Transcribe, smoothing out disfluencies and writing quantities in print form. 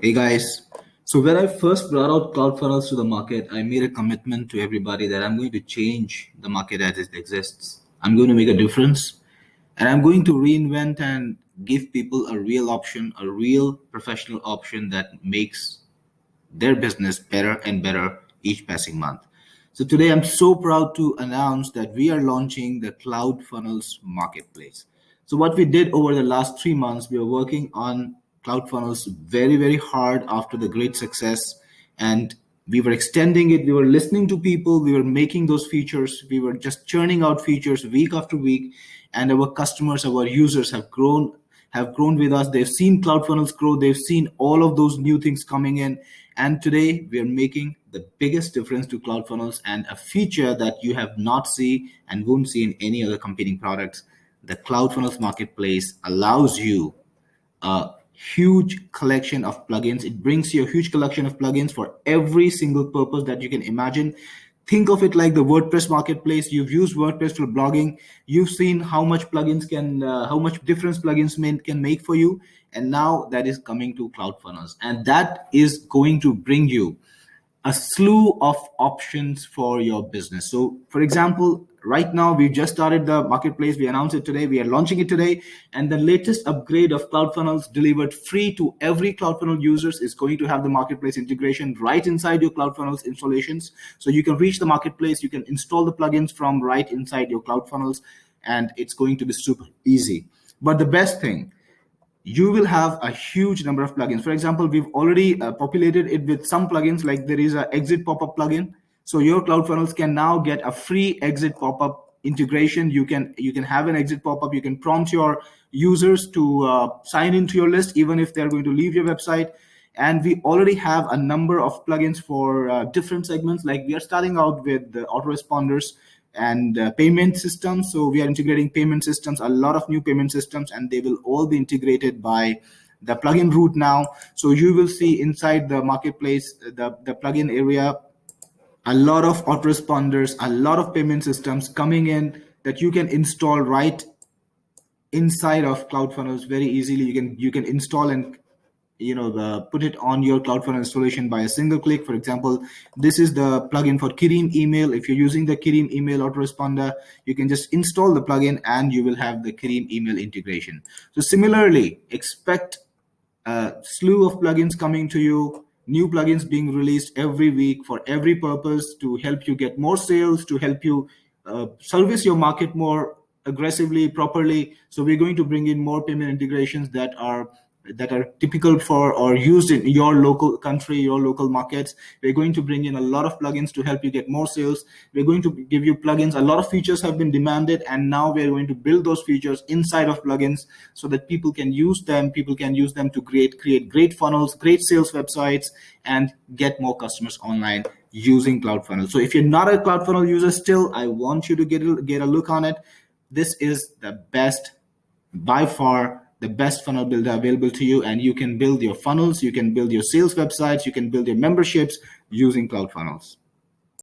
Hey guys, so when I first brought out CloudFunnels to the market, I made a commitment to everybody that I'm going to change the market as it exists. I'm going to make a difference and I'm going to reinvent and give people a real option, a real professional option that makes their business better and better each passing month. So today I'm so proud to announce that we are launching the CloudFunnels Marketplace. So what we did over the last 3 months, we were working on CloudFunnels very, very hard after the great success. And we were extending it. We were listening to people. We were making those features. We were just churning out features week after week. And our customers, our users have grown with us. They've seen CloudFunnels grow. They've seen all of those new things coming in. And today we are making the biggest difference to CloudFunnels and a feature that you have not seen and won't see in any other competing products. The CloudFunnels Marketplace allows you a huge collection of plugins. It brings you a huge collection of plugins for every single purpose that you can imagine. Think of it like the WordPress marketplace. You've used WordPress for blogging. You've seen how much how much difference plugins can make for you. And now that is coming to CloudFunnels. And that is going to bring you a slew of options for your business. So for example, right now we've just started the marketplace. We announced it today. We are launching it today. And the latest upgrade of CloudFunnels delivered free to every CloudFunnels users is going to have the marketplace integration right inside your CloudFunnels installations. So you can reach the marketplace, you can install the plugins from right inside your CloudFunnels, and it's going to be super easy. But the best thing, you will have a huge number of plugins. For example, we've already populated it with some plugins, like there is an exit pop-up plugin. So your CloudFunnels can now get a free exit pop-up integration. You can have an exit pop-up. You can prompt your users to sign into your list, even if they're going to leave your website. And we already have a number of plugins for different segments. Like we are starting out with the autoresponders and payment systems. So we are integrating payment systems, a lot of new payment systems, and they will all be integrated by the plugin route now. So you will see inside the marketplace, the plugin area, a lot of autoresponders, a lot of payment systems coming in that you can install right inside of CloudFunnels very easily. You can install and put it on your CloudFunnels installation by a single click. For example, this is the plugin for Kirim email. If you're using the Kirim email autoresponder, you can just install the plugin and you will have the Kirim email integration. So similarly, expect a slew of plugins coming to you, new plugins being released every week for every purpose, to help you get more sales, to help you service your market more aggressively, properly. So we're going to bring in more payment integrations that are typical for or used in your local country, your local markets. We're going to bring in a lot of plugins to help you get more sales. We're going to give you plugins. A lot of features have been demanded, and now we're going to build those features inside of plugins so that people can use them. People can use them to create great funnels, great sales websites, and get more customers online using CloudFunnels. So if you're not a CloudFunnels user still, I want you to get a look on it. This is the best, by far, the best funnel builder available to you, and you can build your funnels, you can build your sales websites, you can build your memberships using CloudFunnels.